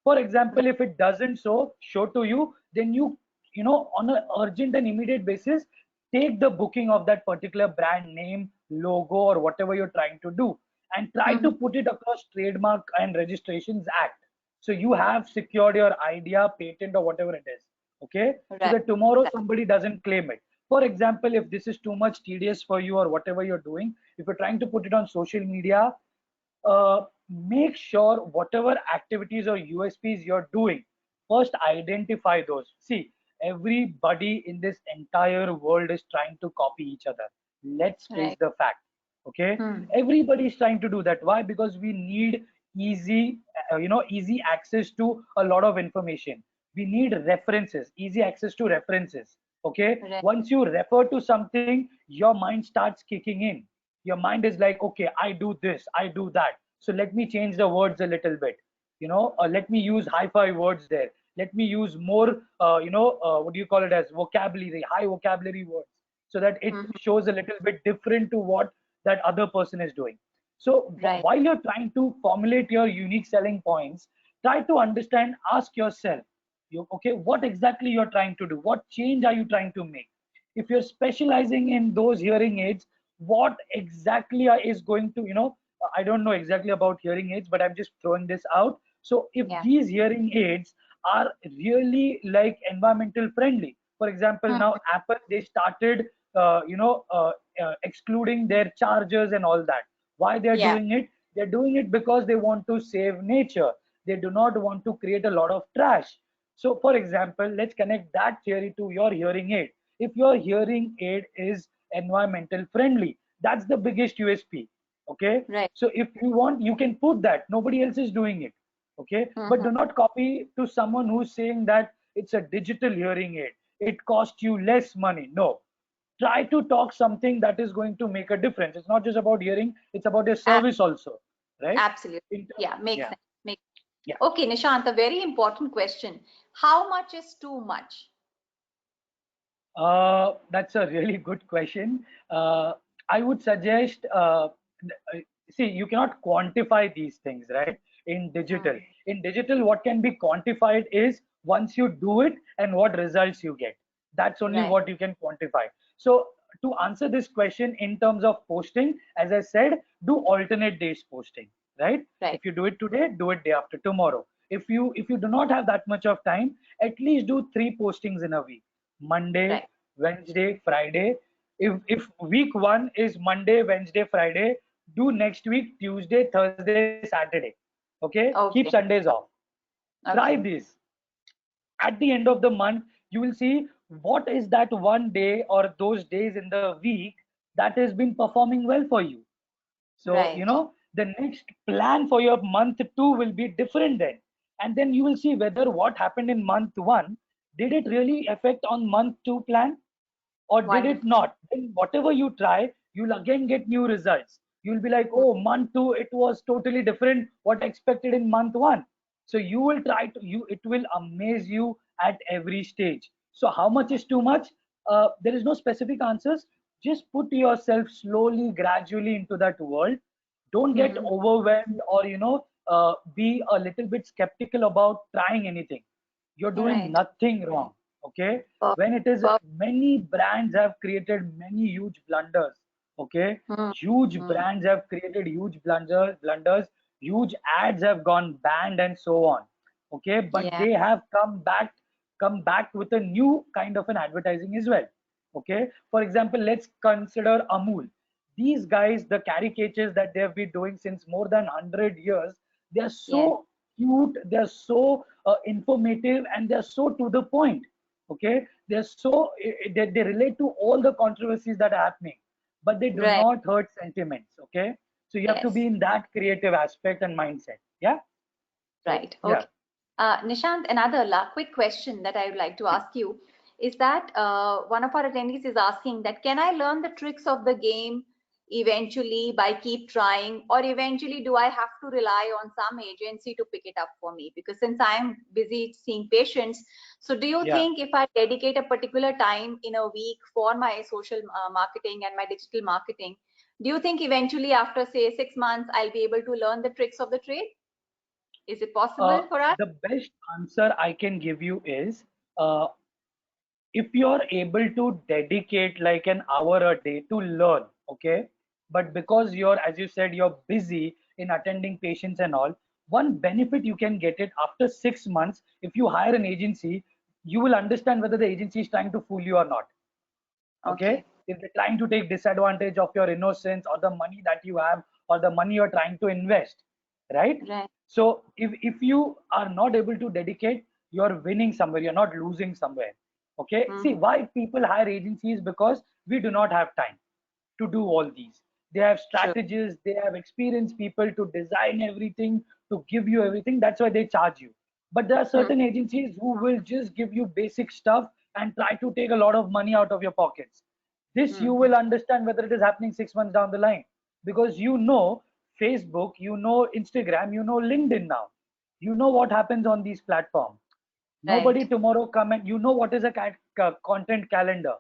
For example, if it doesn't show to you, then on an urgent and immediate basis, take the booking of that particular brand name, logo, or whatever you're trying to do, and try to put it across Trademark and Registrations Act. So you have secured your idea, patent, or whatever it is. Okay, so Right. that tomorrow somebody doesn't claim it. For example, if this is too much tedious for you, or whatever you're doing, if you're trying to put it on social media, make sure whatever activities or USPs you're doing, first identify those. See, everybody in this entire world is trying to copy each other. Let's face Right. the fact. Okay, everybody is trying to do that. Why? Because we need easy, easy access to a lot of information. We need references, easy access to references. Okay, Right. once you refer to something, your mind starts kicking in. Your mind is like, okay, I do this, I do that, so let me change the words a little bit, let me use hi-fi words there, let me use more what do you call it as vocabulary, high vocabulary words, so that it shows a little bit different to what that other person is doing. So Right. while you're trying to formulate your unique selling points, try to understand, ask yourself, okay, what exactly you're trying to do, what change are you trying to make. If you're specializing in those hearing aids, what exactly is going to, I don't know exactly about hearing aids, but I'm just throwing this out. So if Yeah. these hearing aids are really like environmental friendly, for example, now Apple, they started excluding their chargers and all that. Why they're Yeah. doing it? They're doing it because they want to save nature. They do not want to create a lot of trash. So for example, let's connect that theory to your hearing aid. if your hearing aid is environmental friendly. That's the biggest USP. Okay. Right. So if you want, you can put that. Nobody else is doing it. Okay. But do not copy to someone who's saying that it's a digital hearing aid. It costs you less money. No. Try to talk something that is going to make a difference. It's not just about hearing, it's about your service also. Right? Absolutely. Yeah, makes yeah. sense. Yeah. Okay, Nishant, a very important question. How much is too much? That's a really good question. I would suggest, see, you cannot quantify these things, right? In digital. In digital, what can be quantified is once you do it and what results you get. That's only Right. what you can quantify. So to answer this question in terms of posting, as I said, do alternate days posting, right? Right. If you do it today, do it day after tomorrow. If you do not have that much of time, at least do 3 postings in a week. Monday, Right. Wednesday, Friday. If week 1 is Monday, Wednesday, Friday, do next week Tuesday, Thursday, Saturday. Okay? Keep Okay. Sundays off. Try Okay. this. At the end of the month, you will see what is that one day or those days in the week that has been performing well for you. So, Right. the next plan for your month 2 will be different then. And then you will see whether what happened in month 1, did it really affect on month 2 plan or did it Wonderful. not? Then whatever you try, you'll again get new results. You'll be like, oh, month 2, it was totally different what I expected in month 1. So you will try to, it will amaze you at every stage. So how much is too much? There is no specific answers. Just put yourself slowly, gradually into that world. Don't get Mhm. overwhelmed or, be a little bit skeptical about trying anything. You're doing Right. nothing wrong. Okay. Per- When it is, per- many brands have created many huge blunders. Okay. Hmm. Huge Hmm. brands have created huge blunders. Huge ads have gone banned and so on. Okay. But Yeah. they have come back with a new kind of an advertising as well. Okay. For example, let's consider Amul. These guys, the caricatures that they have been doing since more than 100 years, they are Yeah. so cute, they are so informative, and they are so to the point. Okay. They're so, they relate to all the controversies that are happening, but they do Right. not hurt sentiments. Okay. So you have to be Yes. in that creative aspect and mindset. Yeah. So, Right. yeah. Okay. Nishant, another quick question that I would like to ask you is that one of our attendees is asking that can I learn the tricks of the game eventually by keep trying, or eventually do I have to rely on some agency to pick it up for me? Because since I am busy seeing patients, so do you Yeah. think if I dedicate a particular time in a week for my social marketing and my digital marketing, do you think eventually after say 6 months I'll be able to learn the tricks of the trade? Is it Uh, possible for us? the best answer I can give you is, uh, if you're able to dedicate like an hour a day to learn, okay, but because you're, as you said, you're busy in attending patients and all, one benefit you can get it after 6 months. If you hire an agency, you will understand whether the agency is trying to fool you or not. Okay. Okay. If they're trying to take disadvantage of your innocence or the money that you have or the money you're trying to invest, right? Right. So if you are not able to dedicate, you're winning somewhere, you're not losing somewhere. Okay. Mhm. See, why people hire agencies? Because we do not have time to do all these. They have True. strategies, they have experienced people to design everything, to give you everything. That's why they charge you. But there are Hmm. certain agencies who will just give you basic stuff and try to take a lot of money out of your pockets. This you Mhm. will understand whether it is happening 6 months down the line, because Facebook, Instagram, LinkedIn now. You know what happens on these platforms. Nobody Right. tomorrow come and what is a content calendar.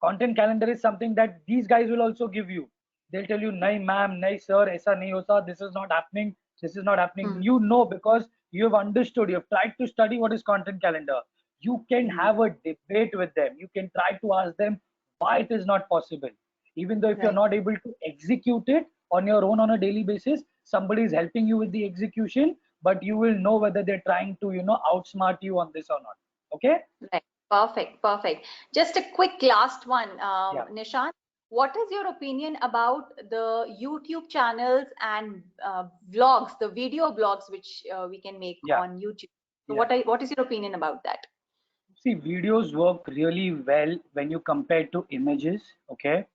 Content calendar is something that these guys will also give you. They'll tell you, nahi ma'am, nahi sir, aisa nahi hota, this is not happening, this is not happening. Hmm. Because you have understood, you have tried to study what is content calendar. You can Hmm. have a debate with them, you can try to ask them why it is not possible. Even though if you're Right. not able to execute it on your own on a daily basis, somebody is helping you with the execution, but you will know whether they're trying to outsmart you on this or not. Okay. Right. Perfect. Perfect. Just a quick last one, Yeah. Nishant. What is your opinion about the YouTube channels and vlogs, the video blogs which we can make Yeah. on YouTube? So Yeah. what is your opinion about that? See, videos work really well when you compare to images. Okay,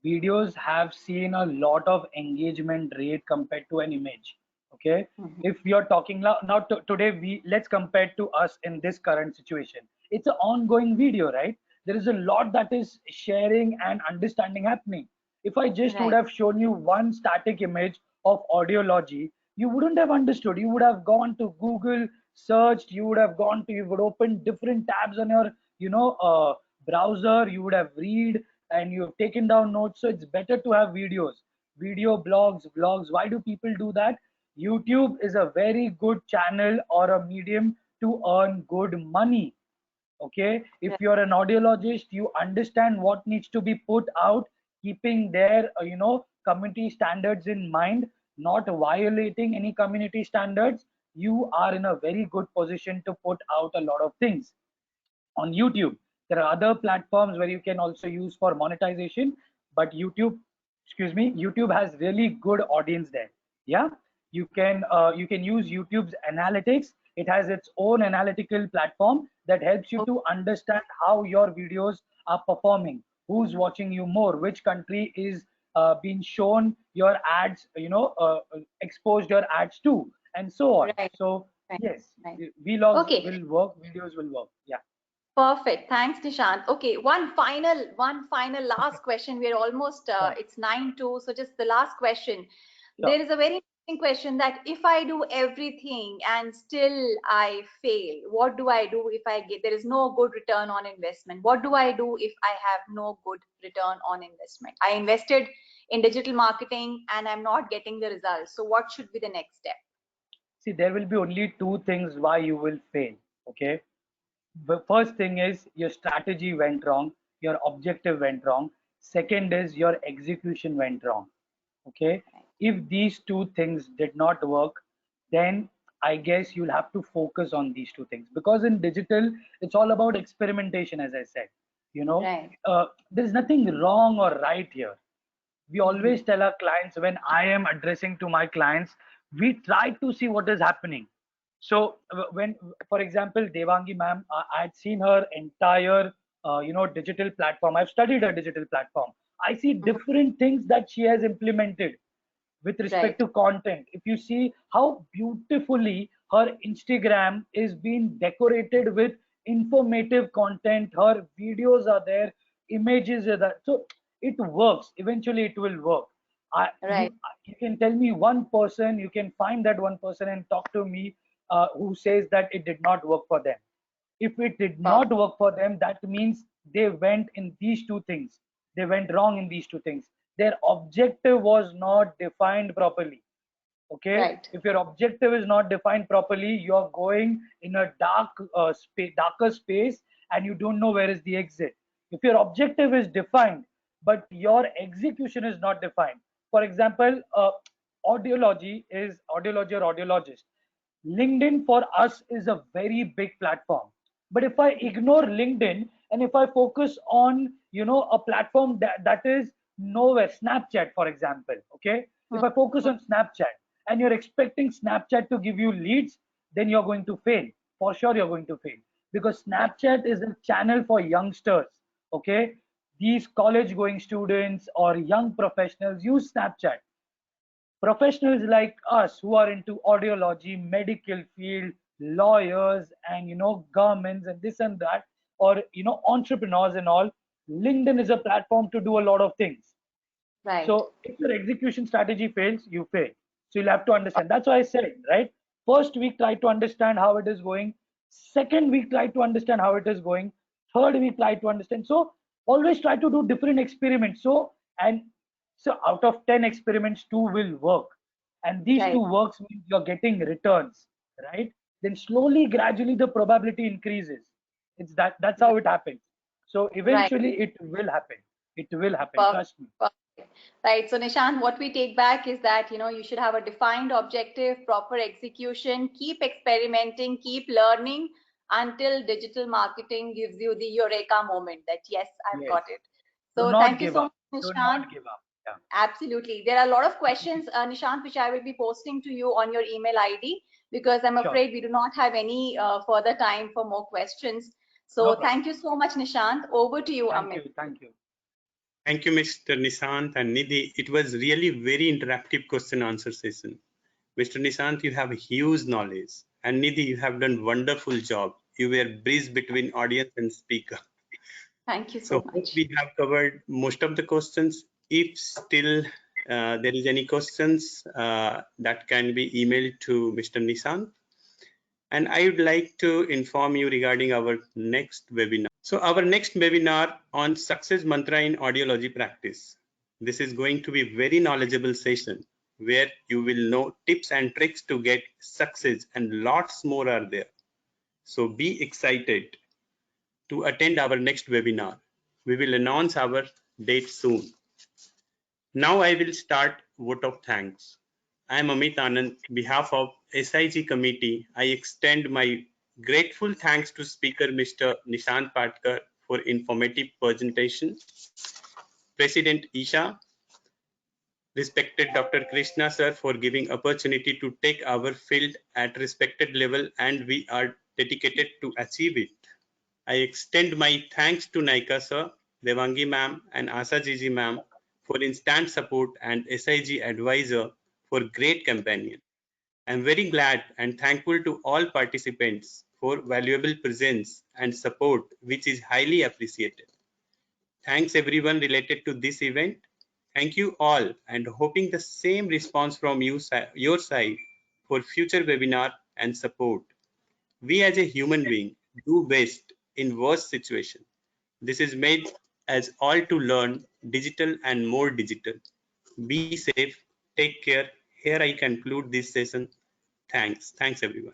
videos have seen a lot of engagement rate compared to an image. Okay, Mhm. if you're talking now today, we let's compare to us in this current situation. It's an ongoing video, right? There is a lot that is sharing and understanding happening. If I just would Right. have shown you one static image of audiology, you wouldn't have understood. You would have gone to Google, searched, you would open different tabs on your, browser, you would have read and you have taken down notes. So it's better to have videos, video blogs, vlogs. Why do people do that? YouTube is a very good channel or a medium to earn good money. Okay, if Right. you're an audiologist, you understand what needs to be put out, keeping their community standards in mind, not violating any community standards. You are in a very good position to put out a lot of things on YouTube. There are other platforms where you can also use for monetization, but YouTube has really good audience there. Yeah, you can use YouTube's analytics. It has its own analytical platform that helps you to understand how your videos are performing, who's watching you more, which country is being shown your ads, exposed your ads to, and so on. Right. So Right. yes, Right. vlogs Okay. will work, videos will work. Yeah. Perfect. Thanks, Nishant. Okay, one final last question. We're almost Sure. it's 9:02, so just the last question. Sure. There is a very interesting question that if I do everything and still I fail, what do I do if I get there is no good return on investment? What do I do if I have no good return on investment? I invested in digital marketing and I'm not getting the results. So what should be the next step? See, there will be only two things why you will fail. Okay. The first thing is your strategy went wrong, your objective went wrong. Second is your execution went wrong. Okay. If these two things did not work, then I guess you'll have to focus on these two things, because in digital, it's all about experimentation, as I said. You know, Right. there's nothing wrong or right here. We Mhm. always tell our clients, when I am addressing to my clients, we try to see what is happening. So when, for example, Devangi ma'am, I had seen her entire digital platform. I've studied her digital platform. I see Mhm. different things that she has implemented with respect Right. to content. If you see how beautifully her Instagram is being decorated with informative content, her videos are there, images are there. So it works. Eventually, it will work. Right. You can tell me one person, you can find that one person and talk to me who says that it did not work for them. If it did not work for them, that means they went in these two things. They went wrong in these two things. Their objective was not defined properly. Okay, Right. if your objective is not defined properly, you're going in a darker space, and you don't know where is the exit. If your objective is defined but your execution is not defined, for example, audiology or audiologist, LinkedIn for us is a very big platform. But if I ignore LinkedIn and if I focus on, a platform that is nowhere, Snapchat, for example, okay? If I focus on Snapchat and you're expecting Snapchat to give you leads, then you're going to fail. For sure, you're going to fail, because Right. Snapchat is a channel for youngsters, okay? These college going students or young professionals use Snapchat. Professionals like us who are into audiology, medical field, lawyers, and governments and this and that, or entrepreneurs and all, LinkedIn is a platform to do a lot of things. Right. So if your execution strategy fails, you fail. So you'll have to understand. That's why I said, right? First week, try to understand how it is going. Second week, try to understand how it is going. Third week, try to understand. So always try to do different experiments. So out of 10 experiments, 2 will work. And these Right. 2 works means you're getting returns, right? Then slowly, gradually, the probability increases. That's how it happens. So Right. eventually it will happen. It will happen. Perfect. Trust me. Perfect. Right. So Nishant, what we take back is that, you should have a defined objective, proper execution, keep experimenting, keep learning until digital marketing gives you the eureka moment that, yes, I've Yes. got it. Do So not thank you give so up. much, Do Nishant. not give up. Yeah. Absolutely. There are a lot of questions, Nishant, which I will be posting to you on your email ID, because I'm Sure. afraid we do not have any further time for more questions. So No thank you so much, Nishant. Over to you, Amit. Thank you. Thank you, Mr. Nishant and Nidhi. It was really very interactive question answer session. Mr. Nishant, you have huge knowledge, and Nidhi, you have done wonderful job. You were bridge between audience and speaker. Thank you So so hope much. we have covered most of the questions. If still there is any questions that can be emailed to Mr. Nishant. And I would like to inform you regarding our next webinar. So our next webinar on success mantra in audiology practice. This is going to be very knowledgeable session where you will know tips and tricks to get success, and lots more are there. So be excited to attend our next webinar. We will announce our date soon. Now I will start vote of thanks. I am Amit Anand. On behalf of SIG committee, I extend my grateful thanks to speaker Mr. Nishant Patkar for informative presentation, President Isha, respected Dr. Krishna sir for giving opportunity to take our field at respected level, and we are dedicated to achieve it. I extend my thanks to Naika sir, Devangi ma'am and Asa Jiji ma'am for instant support, and SIG advisor for great companion. I am very glad and thankful to all participants for valuable presence and support, which is highly appreciated. Thanks everyone related to this event. Thank you all, and hoping the same response from your side for future webinar and support. We as a human being do best in worst situation. This is made as all to learn digital and more digital. Be safe, take care. Here I conclude this session. Thanks everyone.